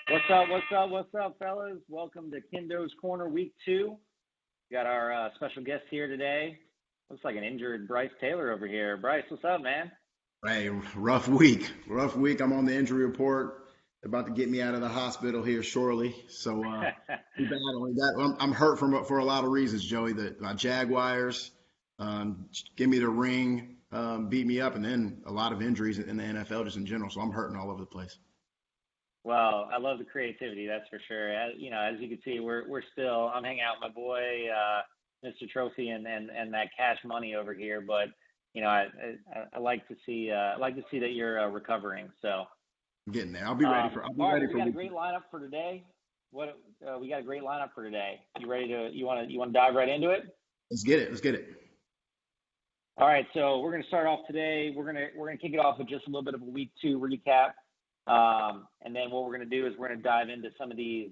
What's up, fellas? Welcome to Kindo's Corner Week 2. We got our special guest here today. Looks like an injured Bryce Taylor over here. Bryce, what's up, man? Hey, rough week. Rough week. I'm on the injury report. They're about to get me out of the hospital here shortly. So be battling that. I'm hurt for a lot of reasons, Joey. My Jaguars give me the ring, beat me up, and then a lot of injuries in the NFL just in general. So I'm hurting all over the place. Well, I love the creativity, that's for sure. As you can see, I'm hanging out with my boy, Mr. Trophy, and that Cash Money over here. But I like to see that you're recovering. So I'm getting there. I'll be ready for. We got a great lineup for today. We got a great lineup for today. You ready to? You want to dive right into it? Let's get it. All right, so we're going to start off today. We're gonna kick it off with just a little bit of a week 2 recap. And then what we're going to do is we're going to dive into some of these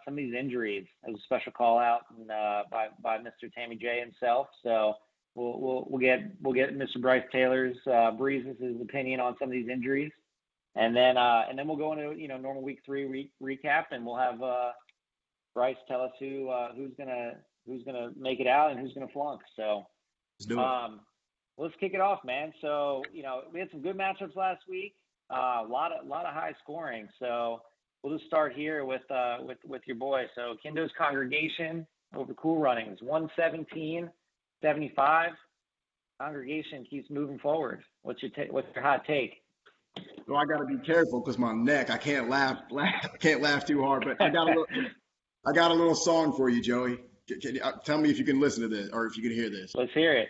injuries as a special call out by Mr. Tammy J himself. So we'll get Mr. Bryce Taylor's Breezus' opinion on some of these injuries, and then we'll go into normal week 3 recap, and we'll have Bryce tell us who's gonna make it out and who's gonna flunk. So let's do it. Let's kick it off, man. So we had some good matchups last week. A lot of high scoring. So we'll just start here with your boy. So Kindo's Congregation over Cool Runnings, 117-75. Congregation keeps moving forward. What's your hot take? So I got to be careful because my neck. I can't laugh. I can't laugh too hard. But I got a little song for you, Joey. Tell me if you can listen to this or if you can hear this. Let's hear it.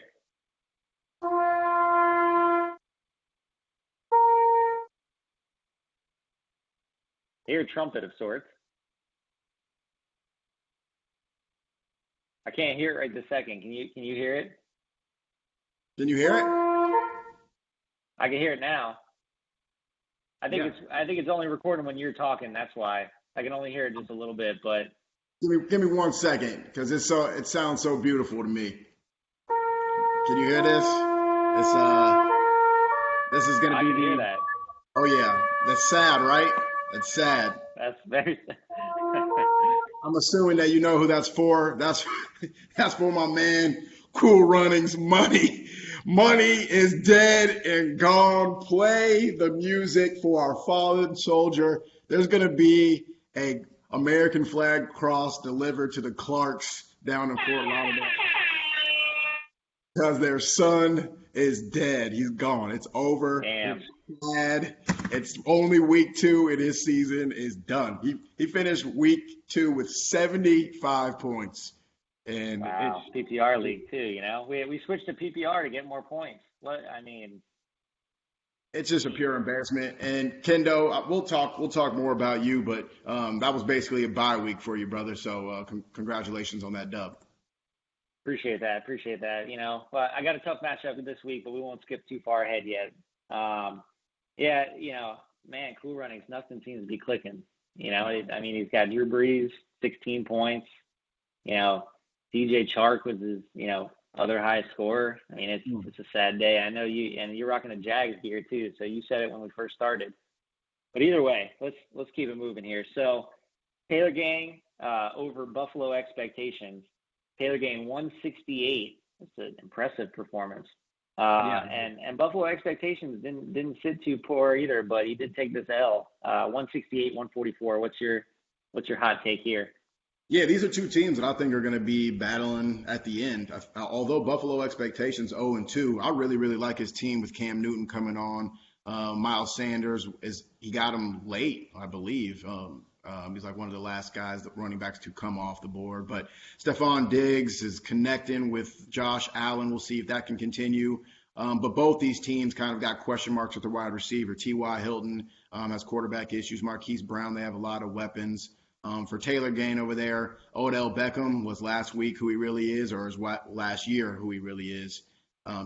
Hear a trumpet of sorts. I can't hear it right this second. Can you hear it? Can you hear it? I can hear it now. I think it's only recording when you're talking. That's why I can only hear it just a little bit. But give me 1 second because it sounds so beautiful to me. Can you hear this? This is gonna be. I can hear that. Oh yeah, that's sad, right? That's sad. That's very sad. I'm assuming that you know who that's for. That's for my man, Cool Runnings. Money is dead and gone. Play the music for our fallen soldier. There's going to be a American flag cross delivered to the Clarks down in Fort Lauderdale because their son is dead. He's gone. It's over. Damn. It's sad. It's only week 2 and his season is done. He finished week 2 with 75 points. And wow, PPR league too, We switched to PPR to get more points. It's just a pure embarrassment. And Kindo, we'll talk more about you, but that was basically a bye week for you, brother. So congratulations on that dub. Appreciate that. Well, I got a tough matchup this week, but we won't skip too far ahead yet. Man, Cool Runnings, nothing seems to be clicking. He's got Drew Brees, 16 points. DJ Chark was his, other high scorer. It's a sad day. I know you're rocking a Jags gear too. So you said it when we first started. But either way, let's keep it moving here. So Taylor Gang over Buffalo expectations. Taylor Gang 168. It's an impressive performance. And Buffalo expectations didn't sit too poor either, but he did take this L. 168-144. What's your hot take here? Yeah, these are two teams that I think are going to be battling at the end. Although Buffalo expectations 0-2, I really, really like his team with Cam Newton coming on. Miles Sanders he got him late, I believe. He's like one of the last guys, the running backs to come off the board. But Stephon Diggs is connecting with Josh Allen. We'll see if that can continue. But both these teams kind of got question marks with the wide receiver. T.Y. Hilton has quarterback issues. Marquise Brown, they have a lot of weapons. For Taylor Gain over there, Odell Beckham was last week who he really is, or is last year who he really is.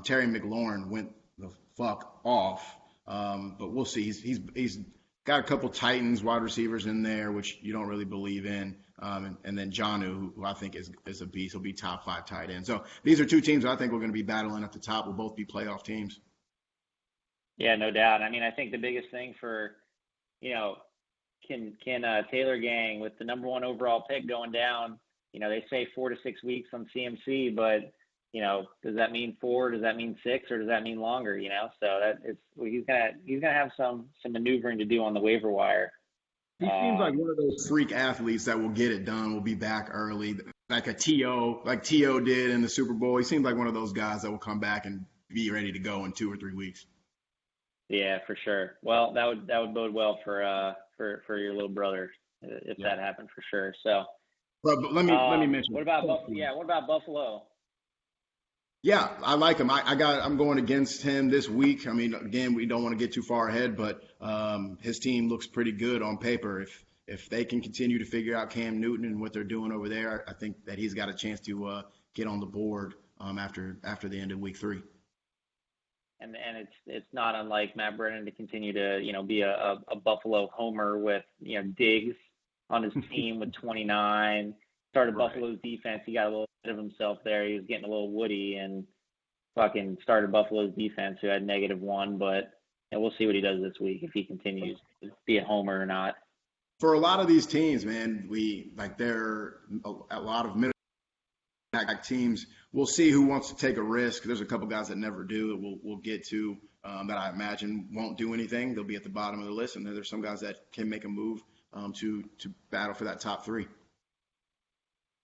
Terry McLaurin went the fuck off. But we'll see. He's got a couple Titans wide receivers in there, which you don't really believe in. And then Jonnu, who I think is a beast. He'll be top 5 tight end. So these are two teams that I think we're going to be battling at the top. Will both be playoff teams. Yeah, no doubt. I think the biggest thing for can Taylor Gang with the number 1 overall pick going down, they say 4 to 6 weeks on CMC, but does that mean 4? Does that mean 6? Or does that mean longer? So he's gonna have some maneuvering to do on the waiver wire. He seems like one of those freak athletes that will get it done, will be back early, like T.O. did in the Super Bowl. He seems like one of those guys that will come back and be ready to go in 2 or 3 weeks. Yeah, for sure. Well, that would bode well for your little brother if that happened for sure. So, but let me mention. What about Buffalo? Yeah, I like him. I'm going against him this week. I mean, again, we don't want to get too far ahead, but his team looks pretty good on paper. If they can continue to figure out Cam Newton and what they're doing over there, I think that he's got a chance to get on the board after the end of week 3. And it's not unlike Matt Brennan to continue to be a Buffalo homer with Diggs on his team with 29. Started right. Buffalo's defense. He got a little bit of himself there. He was getting a little woody and fucking started Buffalo's defense, who had -1. But we'll see what he does this week if he continues to be a homer or not. For a lot of these teams, man, they're a lot of middle teams. We'll see who wants to take a risk. There's a couple guys that never do that we'll get to that I imagine won't do anything. They'll be at the bottom of the list, and then there's some guys that can make a move to battle for that top 3.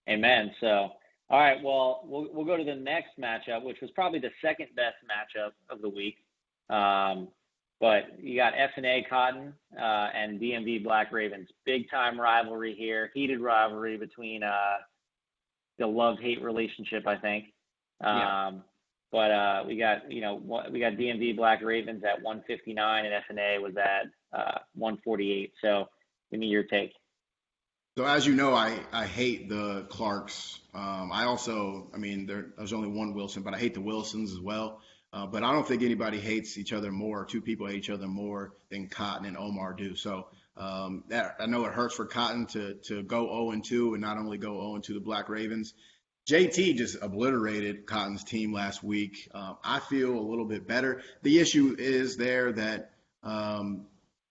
Amen. So, all right, well, we'll go to the next matchup, which was probably the second best matchup of the week. But you got F&A Cotton and DMV Black Ravens. Big time rivalry here, heated rivalry between the love-hate relationship, I think. But we got DMV Black Ravens at 159 and F&A was at 148. So give me your take. So as you know, I hate the Clarks. There's only one Wilson, but I hate the Wilsons as well. But I don't think anybody hates each other more. 2 people hate each other more than Cotton and Omar do. So I know it hurts for Cotton to go 0-2 and not only go 0-2 the Black Ravens. JT just obliterated Cotton's team last week. I feel a little bit better. The issue is there that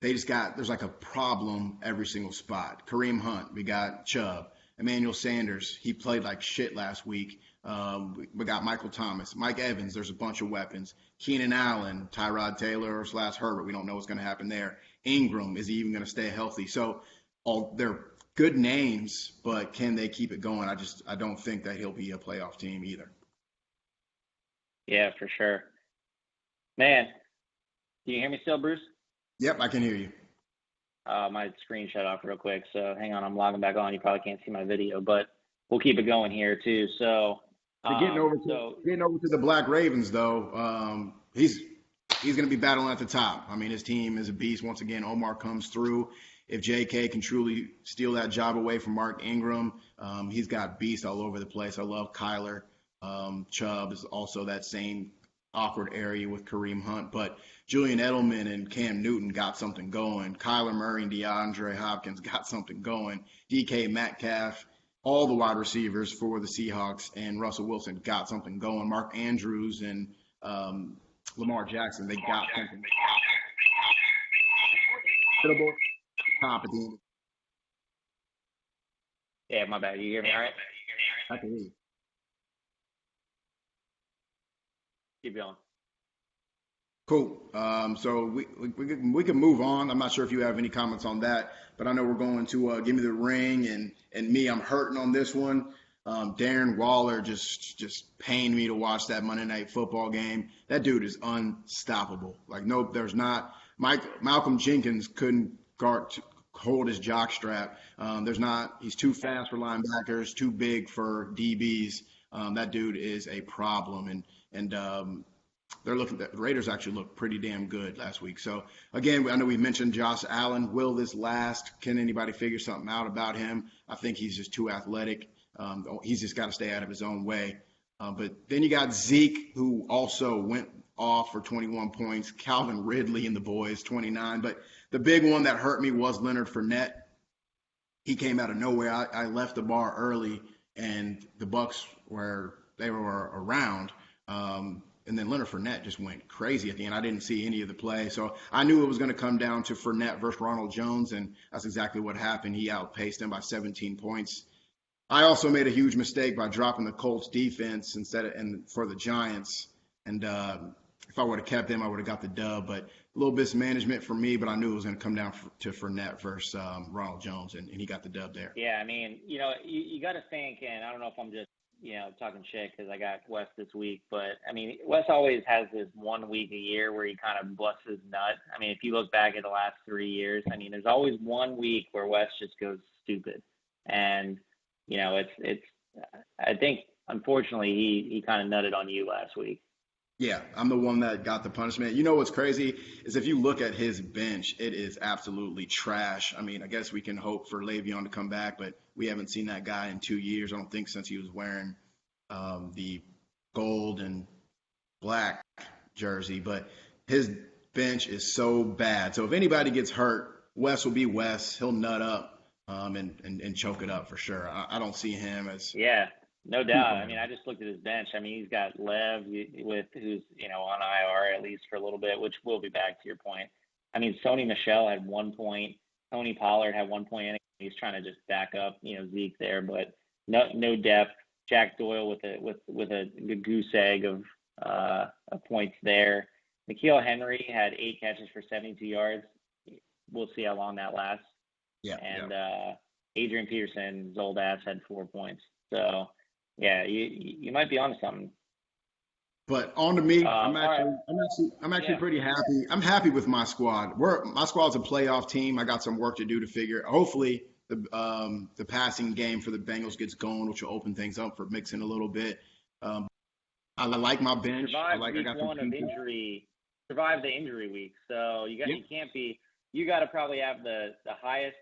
there's like a problem every single spot. Kareem Hunt, we got Chubb. Emmanuel Sanders, he played like shit last week. We got Michael Thomas, Mike Evans, there's a bunch of weapons. Keenan Allen, Tyrod Taylor / Herbert, we don't know what's going to happen there. Ingram, is he even going to stay healthy? So they're good names, but can they keep it going? I don't think that he'll be a playoff team either. Yeah, for sure. Man, can you hear me still, Bruce? Yep, I can hear you. My screen shut off real quick, so hang on. I'm logging back on. You probably can't see my video, but we'll keep it going here too. So getting over to the Black Ravens, though, he's going to be battling at the top. I mean, his team is a beast. Once again, Omar comes through. If J.K. can truly steal that job away from Mark Ingram, he's got beasts all over the place. I love Kyler. Chubb is also that same awkward area with Kareem Hunt, but Julian Edelman and Cam Newton got something going. Kyler Murray and DeAndre Hopkins got something going. DK Metcalf, all the wide receivers for the Seahawks and Russell Wilson got something going. Mark Andrews and Lamar Jackson, they got something. Top at the end. Yeah, my bad. You hear me all right? I can hear you. Keep going. Cool. So we can move on. I'm not sure if you have any comments on that, but I know we're going to Give Me the Ring and me. I'm hurting on this one. Darren Waller just pained me to watch that Monday Night Football game. That dude is unstoppable. Like, nope, there's not. Malcolm Jenkins couldn't hold his jock strap. He's too fast for linebackers, too big for DBs. That dude is a problem. And the Raiders actually looked pretty damn good last week. So, again, I know we mentioned Josh Allen. Will this last? Can anybody figure something out about him? I think he's just too athletic. He's just got to stay out of his own way. But then you got Zeke, who also went off for 21 points. Calvin Ridley and the boys, 29. But the big one that hurt me was Leonard Fournette. He came out of nowhere. I left the bar early, and the Bucs were around. and then Leonard Fournette just went crazy at the end. I didn't see any of the play. So I knew it was going to come down to Fournette versus Ronald Jones, and that's exactly what happened. He outpaced him by 17 points. I also made a huge mistake by dropping the Colts defense for the Giants. And if I would have kept them, I would have got the dub. But a little mismanagement for me, but I knew it was going to come down to Fournette versus Ronald Jones, and he got the dub there. Yeah, I mean, you got to think, and I don't know if I'm just, talking shit because I got Wes this week, but I mean, Wes always has this 1 week a year where he kind of busts his nut. I mean, if you look back at the last 3 years, I mean, there's always 1 week where Wes just goes stupid. And, I think, unfortunately, he kind of nutted on you last week. Yeah, I'm the one that got the punishment. You know what's crazy is if you look at his bench, it is absolutely trash. I mean, I guess we can hope for Le'Veon to come back, but we haven't seen that guy in 2 years. I don't think since he was wearing the gold and black jersey. But his bench is so bad. So if anybody gets hurt, Wes will be Wes. He'll nut up and choke it up for sure. I don't see him as – Yeah. No doubt. I mean, I just looked at his bench. I mean, he's got Lev who's on IR at least for a little bit, which will be back to your point. I mean, Sony Michel had 1 point. Tony Pollard had 1 point. He's trying to just back up, Zeke there, but no depth. Jack Doyle with a good goose egg of points there. N'Keal Henry had 8 catches for 72 yards. We'll see how long that lasts. Yeah. And Adrian Peterson, his old ass, had 4 points. So. Yeah, you might be onto something. But on to me, I'm actually pretty happy. I'm happy with my squad. My squad's a playoff team. I got some work to do to figure. Hopefully, the passing game for the Bengals gets going, which will open things up for Mixon a little bit. I like my bench. Survive week one of injury. Survive the injury week. So you can't be. You got to probably have the highest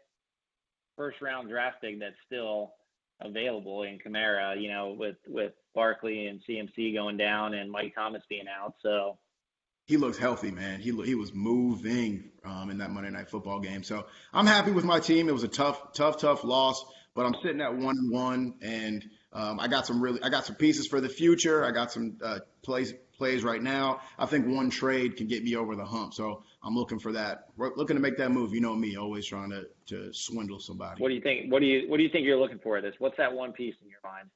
first round draft pick that's still available in Kamara, with Barkley and CMC going down and Mike Thomas being out. So he looks healthy, man. He was moving in that Monday Night Football game. So I'm happy with my team. It was a tough loss, but I'm sitting at 1-1, and I got some pieces for the future. I got some plays right now. I think one trade can get me over the hump. So I'm looking for that. We're looking to make that move. You know me, always trying to swindle somebody. What do you think? What do you think you're looking for this? What's that one piece in your mind?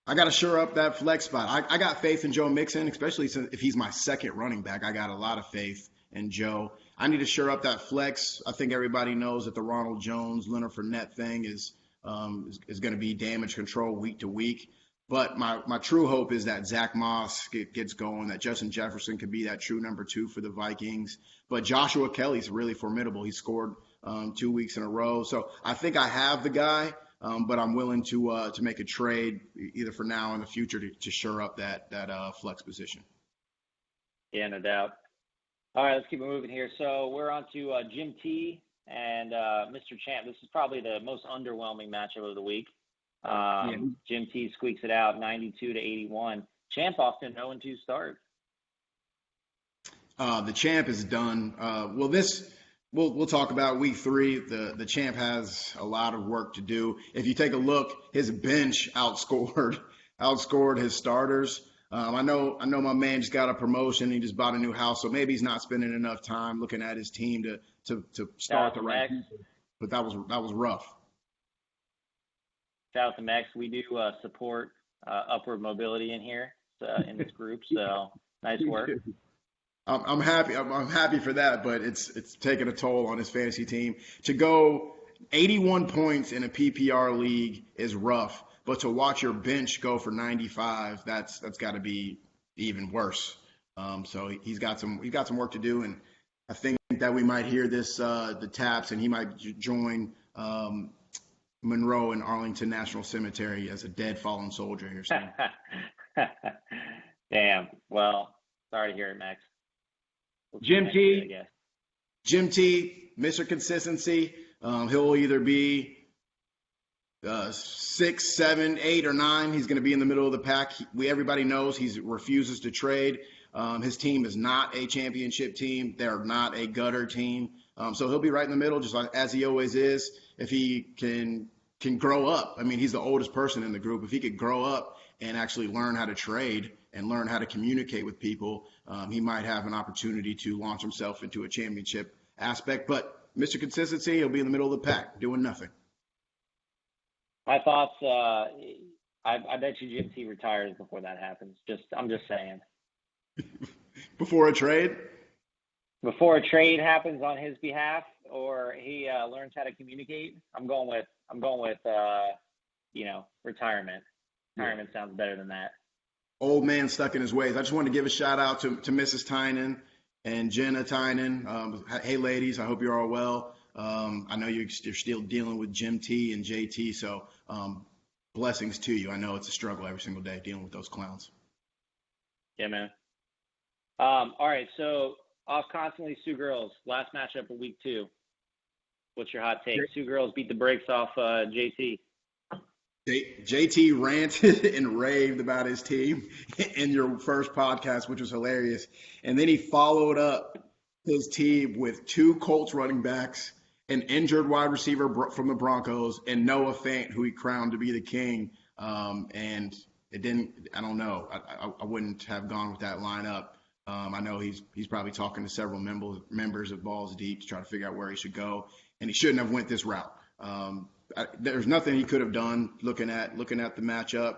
I got to shore up that flex spot. I got faith in Joe Mixon, especially if he's my second running back. I got a lot of faith in Joe. I need to shore up that flex. I think everybody knows that the Ronald Jones, Leonard Fournette thing is going to be damage control week to week. But my true hope is that Zach Moss gets going, that Justin Jefferson could be that true number 2 for the Vikings. But Joshua Kelly's really formidable. He scored 2 weeks in a row. So I think I have the guy, but I'm willing to make a trade either for now or in the future to shore up that flex position. Yeah, no doubt. All right, let's keep it moving here. So we're on to Jim T and Mr. Champ. This is probably the most underwhelming matchup of the week. Jim T squeaks it out 92-81. Champ off to an 0-2 start. The Champ is done. We'll talk about week 3. The Champ has a lot of work to do. If you take a look, his bench outscored his starters. I know my man just got a promotion. He just bought a new house, so maybe he's not spending enough time looking at his team to start the right people. But that was rough. Shout out to Max. We do support upward mobility in here in this group. So nice work. I'm happy. I'm happy for that, but it's taking a toll on his fantasy team. To go 81 points in a PPR league is rough, but to watch your bench go for 95, that's got to be even worse. So he's got some work to do, and I think that we might hear the taps, and he might join Monroe in Arlington National Cemetery as a dead fallen soldier here soon. Damn. Well, sorry to hear it, Max. Jim T, Mr. Consistency. He'll either be 6, 7, 8, or 9. He's going to be in the middle of the pack. Everybody knows he refuses to trade. His team is not a championship team. They're not a gutter team. So he'll be right in the middle, just like as he always is. If he can grow up. I mean, he's the oldest person in the group. If he could grow up and actually learn how to trade and learn how to communicate with people, he might have an opportunity to launch himself into a championship aspect. But Mr. Consistency, he'll be in the middle of the pack doing nothing. My thoughts, I bet you Jim T retires before that happens. I'm just saying. Before a trade? Before a trade happens on his behalf, or he learns how to communicate, I'm going with retirement. Retirement sounds better than that. Old man stuck in his ways. I just wanted to give a shout out to Mrs. Tynan and Jenna Tynan. Hey, ladies, I hope you're all well. I know you're still dealing with Jim T and JT, so blessings to you. I know it's a struggle every single day dealing with those clowns. Yeah, man. All right, so off constantly, Sioux girls. Last matchup of week 2. What's your hot take? Sioux girls beat the brakes off JT. JT ranted and raved about his team in your first podcast, which was hilarious. And then he followed up his team with 2 Colts running backs, an injured wide receiver from the Broncos, and Noah Fant, who he crowned to be the king. And it didn't, I don't know. I wouldn't have gone with that lineup. I know he's probably talking to several members of Balls Deep to try to figure out where he should go, and he shouldn't have went this route. There's nothing he could have done looking at the matchup.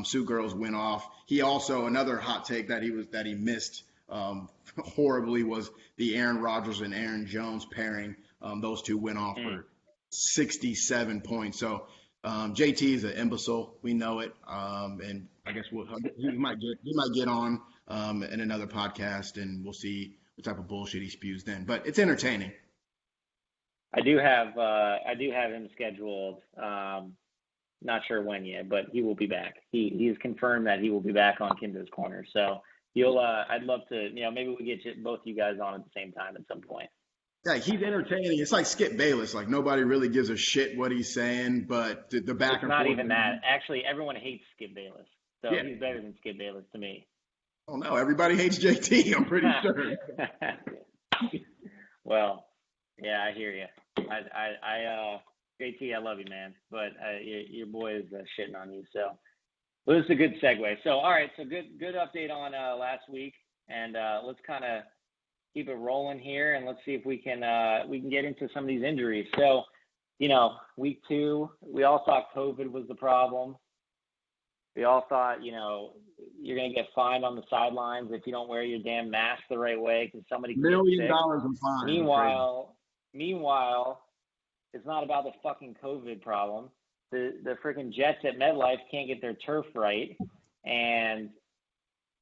Sioux girls went off. He also, another hot take that he missed horribly was the Aaron Rodgers and Aaron Jones pairing. Those 2 went off for 67 points. So JT is an imbecile. We know it. And I guess he might get on in another podcast, and we'll see what type of bullshit he spews then. But it's entertaining. I do have him scheduled. Not sure when yet, but he will be back. He's confirmed that he will be back on Kindo's Corner. So I'd love to, maybe we get both you guys on at the same time at some point. Yeah, he's entertaining. It's like Skip Bayless. Like, nobody really gives a shit what he's saying, but the back it's and not forth. Even that. Actually, everyone hates Skip Bayless. So yeah. He's better than Skip Bayless to me. Oh, no. Everybody hates JT, I'm pretty sure. Well, yeah, I hear you. JT, I love you, man. But your boy is shitting on you. So well, this is a good segue. So, all right. So good update on last week. And let's kind of keep it rolling here, and let's see if we can get into some of these injuries. So, week 2, we all thought COVID was the problem. We all thought, you're going to get fined on the sidelines if you don't wear your damn mask the right way because somebody can $1 million get sick. in fines. Meanwhile, it's not about the fucking COVID problem. The freaking Jets at MetLife can't get their turf right, and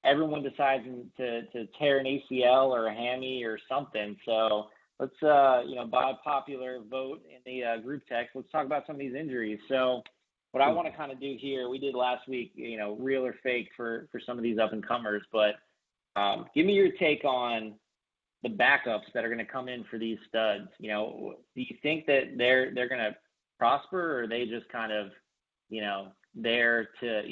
everyone decides to tear an ACL or a hammy or something. So let's, by popular vote in the group text, let's talk about some of these injuries. So what I want to kind of do here, we did last week, real or fake for some of these up-and-comers, but give me your take on the backups that are going to come in for these studs. Do you think that they're going to prosper, or are they just kind of, there to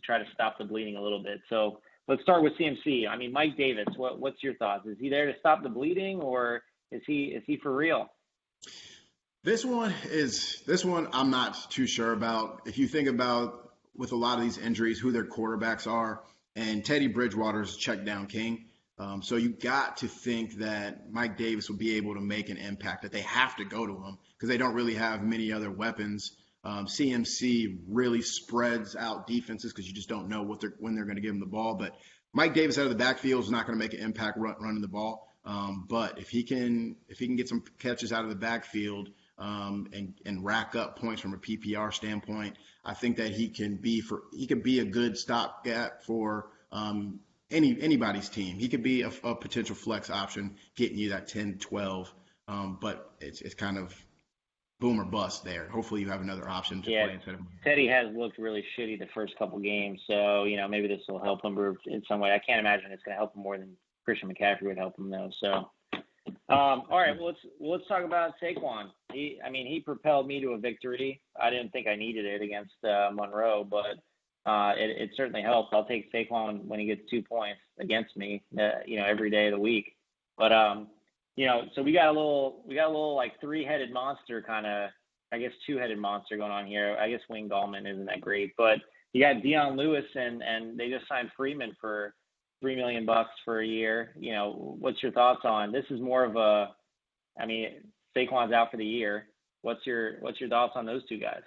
try to stop the bleeding a little bit? So let's start with CMC. I mean, Mike Davis, what's your thoughts? Is he there to stop the bleeding, or is he for real? This one I'm not too sure about. If you think about with a lot of these injuries, who their quarterbacks are, and Teddy Bridgewater's check down king. So you got to think that Mike Davis will be able to make an impact, that they have to go to him because they don't really have many other weapons. CMC really spreads out defenses because you just don't know when they're going to give him the ball. But Mike Davis out of the backfield is not going to make an impact running the ball. But if he can get some catches out of the backfield and rack up points from a PPR standpoint, I think that he can be a good stopgap for anybody's team. He could be a potential flex option, getting you that 10, 12. But it's kind of boom or bust there. Hopefully you have another option to play instead of him. Teddy has looked really shitty the first couple games, so maybe this will help him in some way. I can't imagine it's going to help him more than Christian McCaffrey would help him though. So, all right, well, let's talk about Saquon. He propelled me to a victory. I didn't think I needed it against Monroe, but it certainly helps. I'll take Saquon when he gets 2 points against me, every day of the week. But so we got a little like 3-headed monster kind of, I guess 2-headed monster going on here. I guess Wayne Gallman isn't that great, but you got Dion Lewis and they just signed Freeman for $3 million for a year. You know, what's your thoughts on this? Is more of a, I mean, Saquon's out for the year. What's your thoughts on those two guys?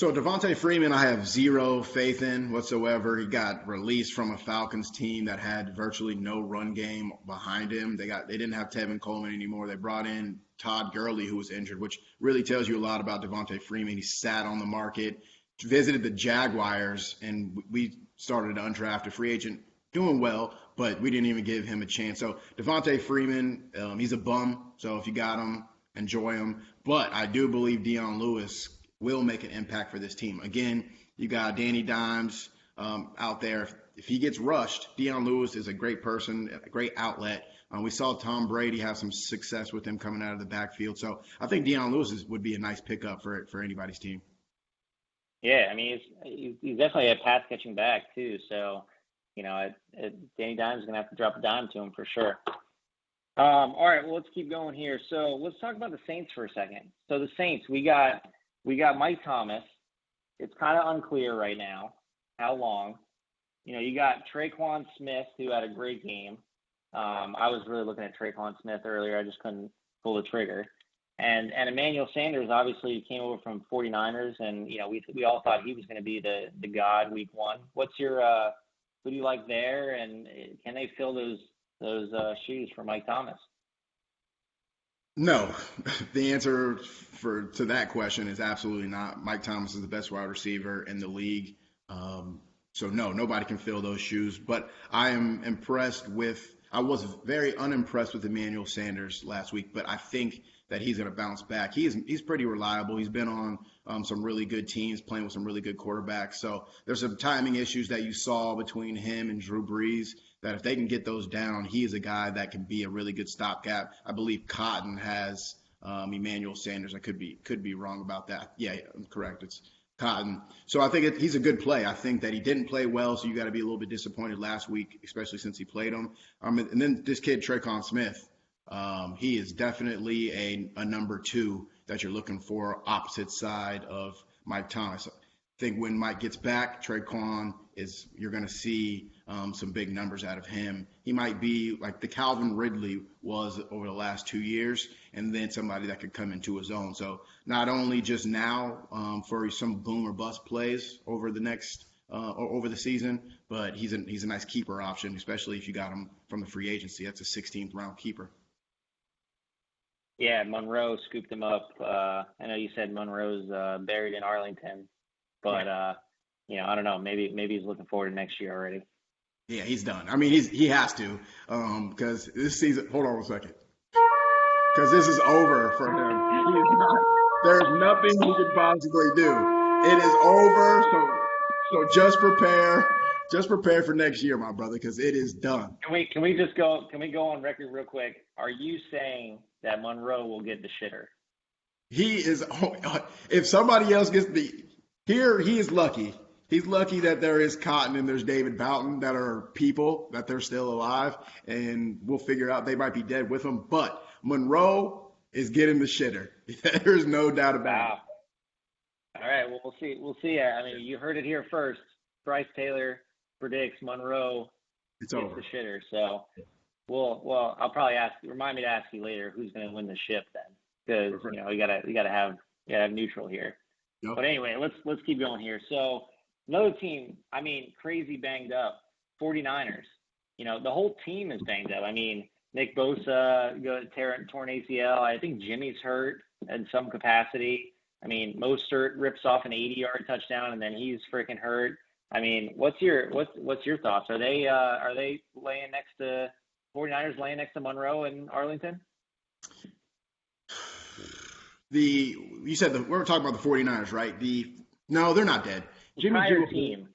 So Devontae Freeman, I have zero faith in whatsoever. He got released from a Falcons team that had virtually no run game behind him. They didn't have Tevin Coleman anymore. They brought in Todd Gurley, who was injured, which really tells you a lot about Devontae Freeman. He sat on the market, visited the Jaguars, and we started an undrafted free agent doing well, but we didn't even give him a chance. So Devontae Freeman, he's a bum. So if you got him, enjoy him. But I do believe Dion Lewis will make an impact for this team. Again, you got Danny Dimes out there. If he gets rushed, Dion Lewis is a great person, a great outlet. We saw Tom Brady have some success with him coming out of the backfield. So I think Dion Lewis would be a nice pickup for anybody's team. Yeah, I mean, he's definitely a pass-catching back, too. So, you know, Danny Dimes is going to have to drop a dime to him for sure. All right, well, let's keep going here. So let's talk about the Saints for a second. So the Saints, we got Mike Thomas. It's kind of unclear right now how long. You know, you got Traquan Smith, who had a great game. I was really looking at Traquan Smith earlier. I just couldn't pull the trigger. And Emmanuel Sanders obviously came over from 49ers, and, you know, we all thought he was going to be the god week one. What's your who do you like there, and can they fill those shoes for Mike Thomas? No, the answer to that question is absolutely not. Mike Thomas is the best wide receiver in the league. So no, nobody can fill those shoes. But I am impressed with – I was very unimpressed with Emmanuel Sanders last week, but I think that he's going to bounce back. He's pretty reliable. He's been on some really good teams, playing with some really good quarterbacks. So there's some timing issues that you saw between him and Drew Brees that if they can get those down, he is a guy that can be a really good stopgap. I believe Cotton has Emmanuel Sanders. I could be wrong about that. Yeah, I'm correct. It's Cotton. So I think he's a good play. I think that he didn't play well, so you got to be a little bit disappointed last week, especially since he played him. And then this kid, Traquan Smith, he is definitely a number two that you're looking for opposite side of Mike Thomas. I think when Mike gets back, Traquan you're going to see some big numbers out of him. He might be like the Calvin Ridley was over the last 2 years, and then somebody that could come into his own. So not only just now for some boom or bust plays over the next or over the season, but he's a nice keeper option, especially if you got him from the free agency. That's a 16th round keeper. Yeah, Monroe scooped him up. I know you said Monroe's buried in Arlington, but you know, I don't know. Maybe he's looking forward to next year already. Yeah, he's done. I mean, he has to because this season. Hold on a second. Because this is over for him. There's nothing he could possibly do. It is over. So just prepare. Just prepare for next year, my brother, because it is done. Can we go on record real quick? Are you saying that Monroe will get the shitter? He is. If somebody else gets he is lucky. He's lucky that there is Cotton and there's David Boughton that are people, that they're still alive, and we'll figure out they might be dead with him. But Monroe is getting the shitter. There's no doubt about it. All right, well, we'll see. I mean, you heard it here first. Bryce Taylor predicts Monroe gets the shitter. So, I'll probably remind me to ask you later who's going to win the ship then, because you know you gotta have neutral here. Yep. But anyway, let's keep going here. So another team, I mean, crazy banged up, 49ers. You know, the whole team is banged up. I mean, Nick Bosa torn ACL. I think Jimmy's hurt in some capacity. I mean, Mostert rips off an 80-yard touchdown, and then he's freaking hurt. I mean, what's your thoughts? Are they laying next to 49ers laying next to Monroe and Arlington? You said we're talking about the 49ers, right? No, they're not dead. Entire team.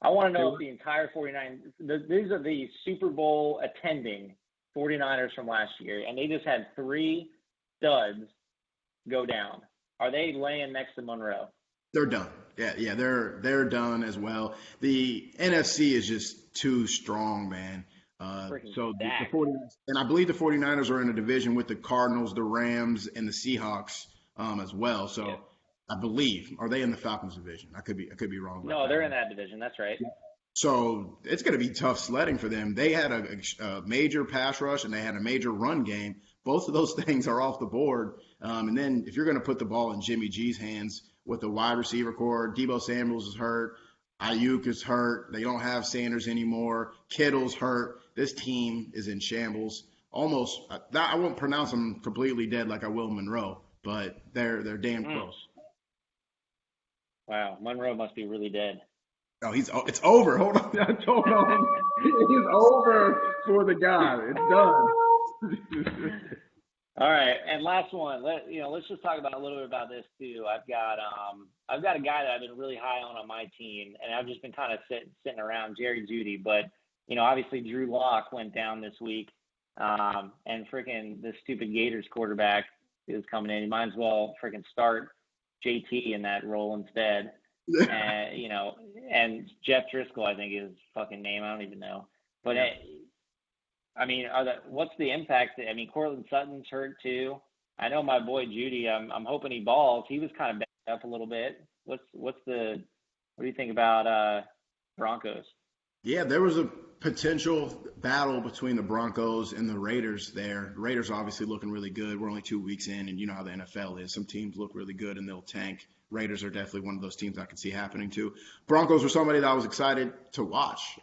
I want to know if the entire 49ers, these are the Super Bowl attending 49ers from last year, and they just had 3 studs go down. Are they laying next to Monroe? They're done. Yeah, they're done as well. The NFC is just too strong, man. So the 49ers, and I believe the 49ers are in a division with the Cardinals, the Rams, and the Seahawks as well. So I believe. Are they in the Falcons division? I could be wrong about No, that. they're in that division. That's right. So it's going to be tough sledding for them. They had a major pass rush and they had a major run game. Both of those things are off the board. And then if you're going to put the ball in Jimmy G's hands with the wide receiver core, Debo Samuels is hurt, Ayuk is hurt. They don't have Sanders anymore. Kittle's hurt. This team is in shambles. Almost, I won't pronounce them completely dead like I will Monroe, but they're damn close. Wow, Monroe must be really dead. Oh, it's over. Hold on. I told him it's over for the guy. It's done. All right, and last one. Let's just talk about a little bit about this too. I've got a guy that I've been really high on my team, and I've just been kind of sitting around, Jerry Jeudy. But obviously Drew Lock went down this week, and freaking this stupid Gators quarterback is coming in. You might as well freaking start JT in that role instead. And Jeff Driscoll, I think is his fucking name. I don't even know. But what's the impact? Cortland Sutton's hurt too. I know my boy Jeudy. I'm hoping he balls. He was kind of backed up a little bit. What do you think about Broncos? Yeah, there was a potential battle between the Broncos and the Raiders there. The Raiders are obviously looking really good. We're only 2 weeks in, and you know how the NFL is. Some teams look really good and they'll tank. Raiders are definitely one of those teams I can see happening too. Broncos were somebody that I was excited to watch.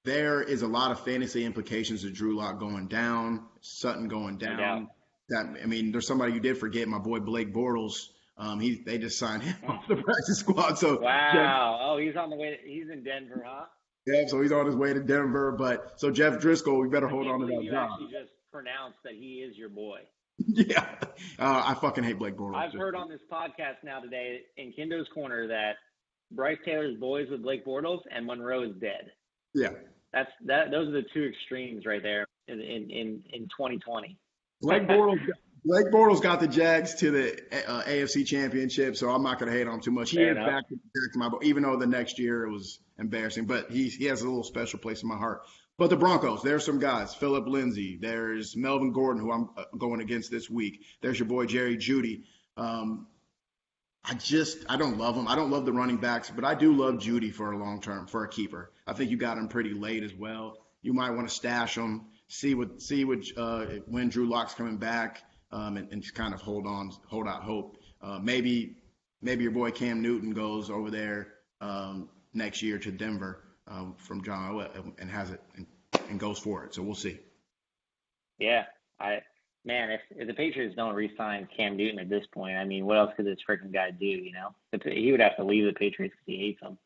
There is a lot of fantasy implications of Drew Lock going down, Sutton going down. There's somebody you did forget, my boy Blake Bortles. They just signed him off the practice squad. So wow. He's on the way. He's in Denver, huh? Yeah, so he's on his way to Denver. But so Jeff Driscoll, we better hold on to that you job. You actually just pronounced that he is your boy. Yeah, I fucking hate Blake Bortles. I've heard on this podcast now today in Kindo's Corner that Bryce Taylor's boys with Blake Bortles and Monroe is dead. Yeah, those are the two extremes right there in 2020. Blake Bortles got the Jags to the AFC Championship, so I'm not going to hate on him too much. He is back to my boy, even though the next year it was embarrassing. But he has a little special place in my heart. But the Broncos, there's some guys. Phillip Lindsay. There's Melvin Gordon, who I'm going against this week. There's your boy Jerry Jeudy. I don't love him. I don't love the running backs, but I do love Jeudy for a long term, for a keeper. I think you got him pretty late as well. You might want to stash him, see what when Drew Lock's coming back, and just kind of hold out hope. Maybe your boy Cam Newton goes over there next year to Denver from John Elway and has it and goes for it. So we'll see. Yeah, if the Patriots don't re-sign Cam Newton at this point, what else could this freaking guy do? He would have to leave the Patriots because he hates them.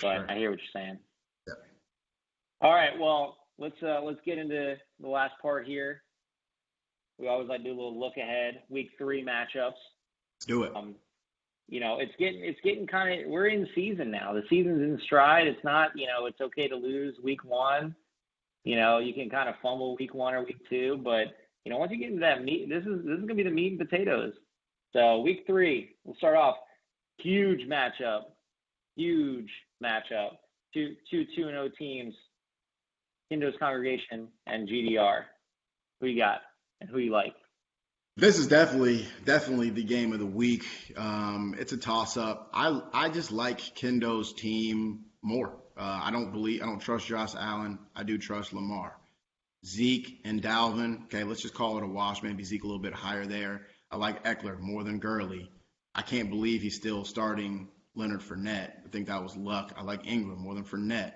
But sure. I hear what you're saying. Yeah. All right, well, let's get into the last part here. We always like to do a little look ahead. Week 3 matchups. Let's do it. It's getting kind of, we're in season now. The season's in stride. It's not, it's okay to lose week 1. You can kind of fumble week 1 or week 2, but once you get into that meat, this is going to be the meat and potatoes. So week 3, we'll start off. Huge matchup. 2 2-0 teams. Kindo's Congregation and GDR. Who you got and who you like? This is definitely the game of the week. It's a toss-up. I just like Kindo's team more. I don't trust Josh Allen. I do trust Lamar. Zeke and Dalvin, okay, let's just call it a wash. Maybe Zeke a little bit higher there. I like Eckler more than Gurley. I can't believe he's still starting Leonard Fournette. I think that was luck. I like Ingram more than Fournette.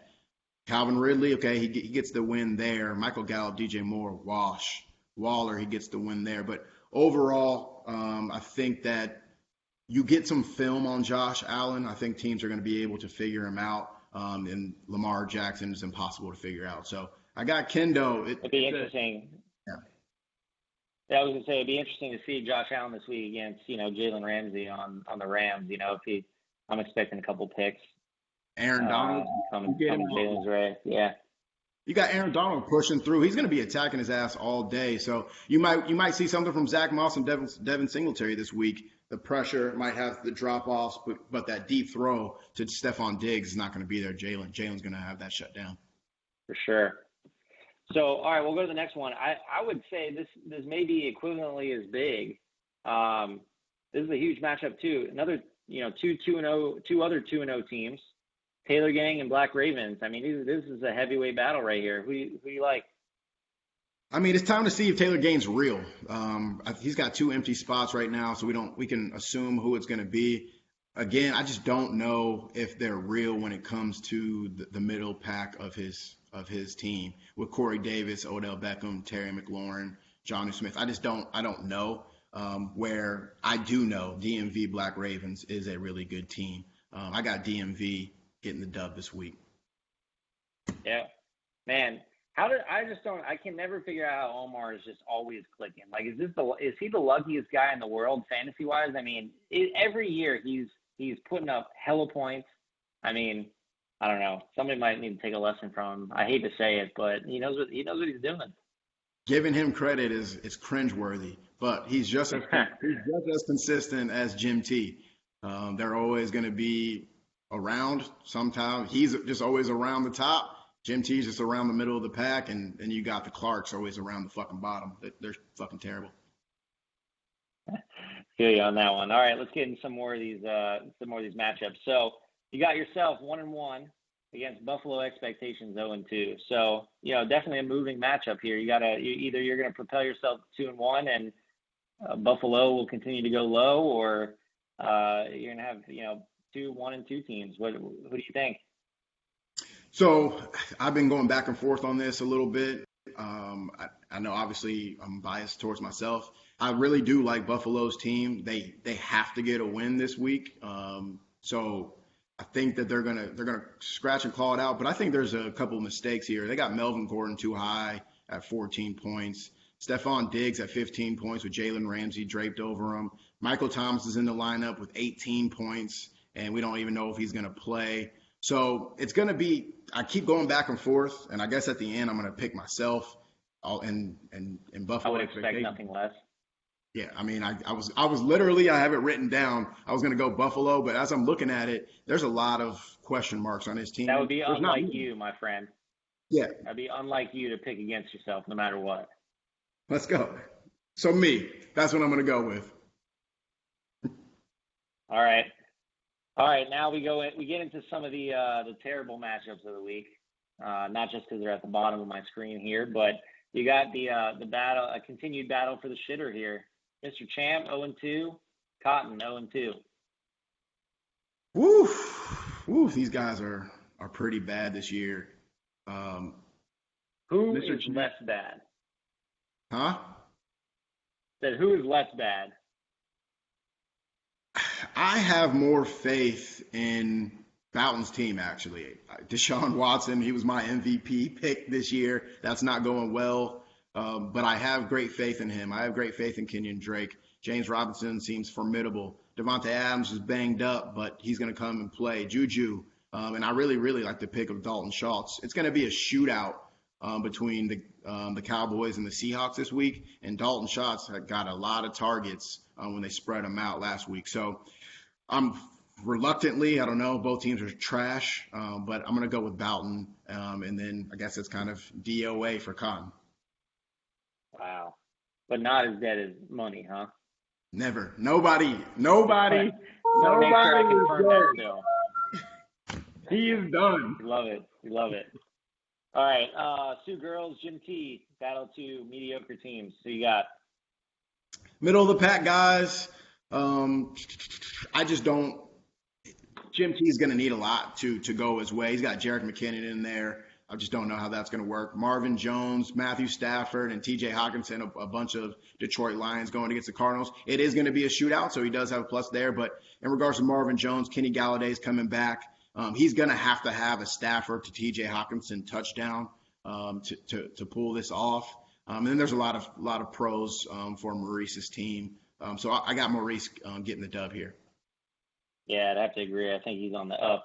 Calvin Ridley, okay, he gets the win there. Michael Gallup, DJ Moore, wash. Waller, he gets the win there. But overall, I think that you get some film on Josh Allen. I think teams are going to be able to figure him out. And Lamar Jackson is impossible to figure out. So I got Kindo. It'd be interesting. Yeah, I was going to say it'd be interesting to see Josh Allen this week against, Jalen Ramsey on the Rams. I'm expecting a couple picks. Aaron Donald. Coming Jalen's way. Yeah. You got Aaron Donald pushing through. He's going to be attacking his ass all day. So you might see something from Zach Moss and Devin Singletary this week. The pressure might have the drop-offs, but that deep throw to Stephon Diggs is not going to be there. Jalen's going to have that shut down. For sure. So, all right, we'll go to the next one. I would say this may be equivalently as big. this is a huge matchup too. Another, two other 2-0 teams, Taylor Gang and Black Ravens. I mean, this is a heavyweight battle right here. Who you like? I mean, it's time to see if Taylor Gaines real. He's got 2 empty spots right now, so we can assume who it's going to be. Again, I just don't know if they're real when it comes to the middle pack of his team with Corey Davis, Odell Beckham, Terry McLaurin, Jonnu Smith. I don't know. Where I do know DMV Black Ravens is a really good team. I got DMV getting the dub this week. Yeah, man. I can never figure out how Omar is just always clicking. Like, is he the luckiest guy in the world fantasy wise? I mean, every year he's putting up hella points. I mean, I don't know. Somebody might need to take a lesson from him. I hate to say it, but he knows what he's doing. Giving him credit is cringeworthy, but he's just as consistent as Jim T. They're always going to be around. Sometimes he's just always around the top. Jim T's just around the middle of the pack, and you got the Clarks always around the fucking bottom. They're fucking terrible. Feel you on that one. All right, let's get into some more of these matchups. So you got yourself 1-1 against Buffalo expectations 0-2. So definitely a moving matchup here. Either you're gonna propel yourself 2-1 and Buffalo will continue to go low, or you're gonna have 2 1-2 teams. Who do you think? So I've been going back and forth on this a little bit. I know obviously I'm biased towards myself. I really do like Buffalo's team. They have to get a win this week. So I think that they're gonna scratch and claw it out. But I think there's a couple of mistakes here. They got Melvin Gordon too high at 14 points. Stephon Diggs at 15 points with Jalen Ramsey draped over him. Michael Thomas is in the lineup with 18 points, and we don't even know if he's going to play. So it's going to be – I keep going back and forth, and I guess at the end I'm going to pick myself in Buffalo. I would expect nothing less. Yeah, I mean, I was literally – I have it written down. I was going to go Buffalo, but as I'm looking at it, there's a lot of question marks on his team. That would be unlike you, my friend. Yeah. That'd be unlike you to pick against yourself no matter what. Let's go. So me, that's what I'm going to go with. All right. Now we get into some of the terrible matchups of the week. Not just because they're at the bottom of my screen here, but you got the battle, a continued battle for the shitter here. Mr. Champ 0-2, Cotton 0-2. Woo! These guys are pretty bad this year. Who is less bad? Huh? Said who is less bad? I have more faith in Boughton's team, actually. Deshaun Watson, he was my MVP pick this year. That's not going well, but I have great faith in him. I have great faith in Kenyon Drake. James Robinson seems formidable. Devontae Adams is banged up, but he's going to come and play. Juju, and I really, really like the pick of Dalton Schultz. It's going to be a shootout between the Cowboys and the Seahawks this week, and Dalton Schultz got a lot of targets when they spread them out last week. So I'm reluctantly, I don't know, both teams are trash, but I'm going to go with Boughton, and then I guess it's kind of DOA for Cotton. Wow. But not as dead as money, huh? Never. Nobody. Make sure I confirm that still. He is done. We love it. All right, Sioux Girls, Jim T, battle 2 mediocre teams. So you got middle of the pack guys. I just don't. Jim T is going to need a lot to go his way. He's got Jerick McKinnon in there. I just don't know how that's going to work. Marvin Jones, Matthew Stafford, and T.J. Hawkinson, a bunch of Detroit Lions going against the Cardinals. It is going to be a shootout, so he does have a plus there. But in regards to Marvin Jones, Kenny Galladay's coming back. He's going to have a Stafford to T.J. Hawkinson touchdown to pull this off. And then there's a lot of pros for Maurice's team. So I got Maurice getting the dub here. Yeah, I'd have to agree. I think he's on the up.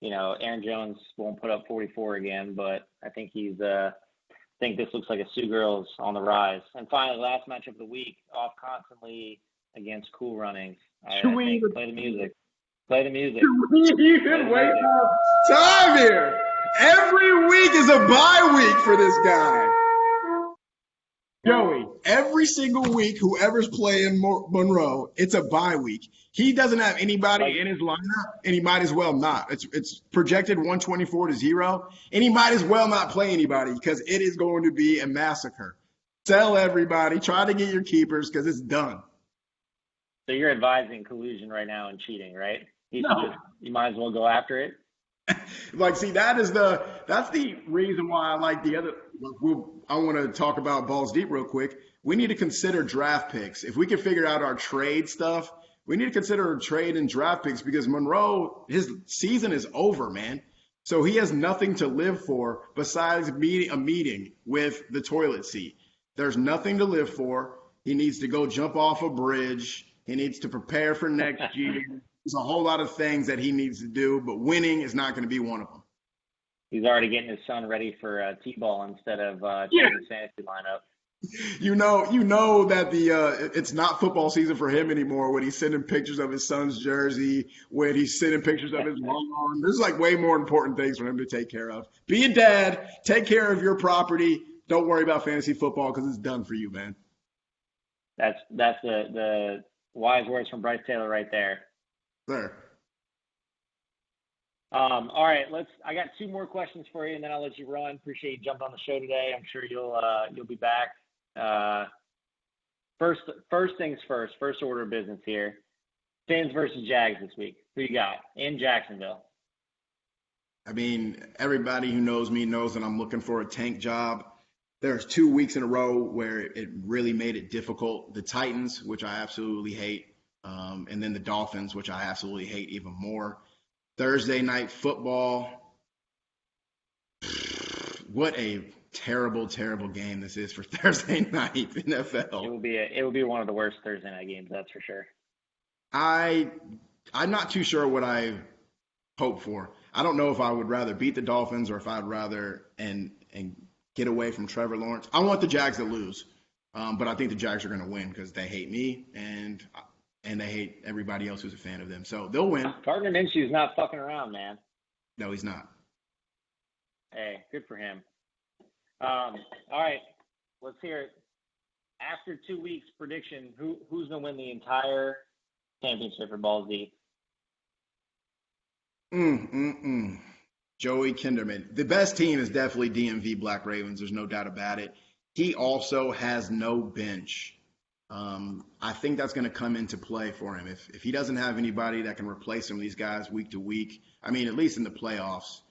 Aaron Jones won't put up 44 again, but I think think this looks like a Sioux Girls on the rise. And finally, last matchup of the week, off constantly against Cool Runnings. Play the music. Play the music. We even wait for time here. Every week is a bye week for this guy. Joey, every single week, whoever's playing Monroe, it's a bye week. He doesn't have anybody in his lineup, and he might as well not. It's projected 124-0, and he might as well not play anybody because it is going to be a massacre. Sell everybody. Try to get your keepers because it's done. So you're advising collusion right now and cheating, right? You might as well go after it. See, that's the reason why I like the other. I want to talk about Balls Deep real quick. We need to consider draft picks. If we can figure out our trade stuff, we need to consider trade and draft picks because Monroe, his season is over, man. So he has nothing to live for besides a meeting with the toilet seat. There's nothing to live for. He needs to go jump off a bridge. He needs to prepare for next year. There's a whole lot of things that he needs to do, but winning is not going to be one of them. He's already getting his son ready for T-ball instead of his fantasy lineup. You know that it's not football season for him anymore when he's sending pictures of his son's jersey, when he's sending pictures of his lawn. There's way more important things for him to take care of. Be a dad, take care of your property. Don't worry about fantasy football because it's done for you, man. That's the wise words from Bryce Taylor right there. There. All right, I got 2 more questions for you, and then I'll let you run. Appreciate you jumping on the show today. I'm sure you'll be back. First things first. First order of business here. Fins versus Jags this week. Who you got in Jacksonville? I mean, everybody who knows me knows that I'm looking for a tank job. There's 2 weeks in a row where it really made it difficult. The Titans, which I absolutely hate, and then the Dolphins, which I absolutely hate even more. Thursday night football. What a terrible, terrible game this is for Thursday night NFL. It will be one of the worst Thursday night games, that's for sure. I'm not too sure what I hope for. I don't know if I would rather beat the Dolphins or if I'd rather and get away from Trevor Lawrence. I want the Jags to lose, but I think the Jags are going to win because they hate me and they hate everybody else who's a fan of them. So they'll win. Gardner Minshew's not fucking around, man. No, he's not. Hey, good for him. All right, let's hear it. After 2 weeks, prediction, who's going to win the entire championship for Balls Deep? Joey Kinderman. The best team is definitely DMV Black Ravens. There's no doubt about it. He also has no bench. I think that's going to come into play for him. If he doesn't have anybody that can replace some of these guys week to week, I mean, at least in the playoffs.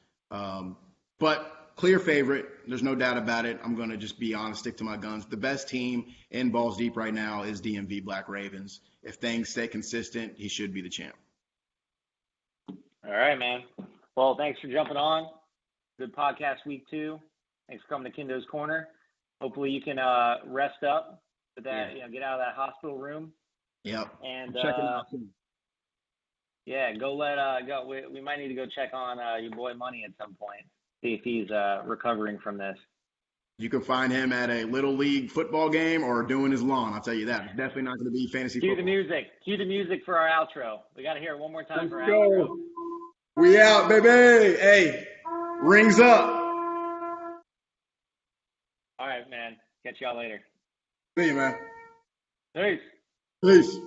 But clear favorite. There's no doubt about it. I'm going to just be honest, stick to my guns. The best team in Balls Deep right now is DMV Black Ravens. If things stay consistent, he should be the champ. All right, man. Well, thanks for jumping on. Good podcast week 2. Thanks for coming to Kindo's Corner. Hopefully you can rest up with that, get out of that hospital room. Yep. And check it out soon. Yeah, go. We might need to go check on your boy Money at some point. See if he's recovering from this. You can find him at a Little League football game or doing his lawn. I'll tell you that. It's definitely not going to be fantasy football. Cue the music for our outro. We got to hear it one more time. Let's for our go. outro. We out, baby. Hey, rings up. All right, man. Catch y'all later. See you, man. Peace. Peace.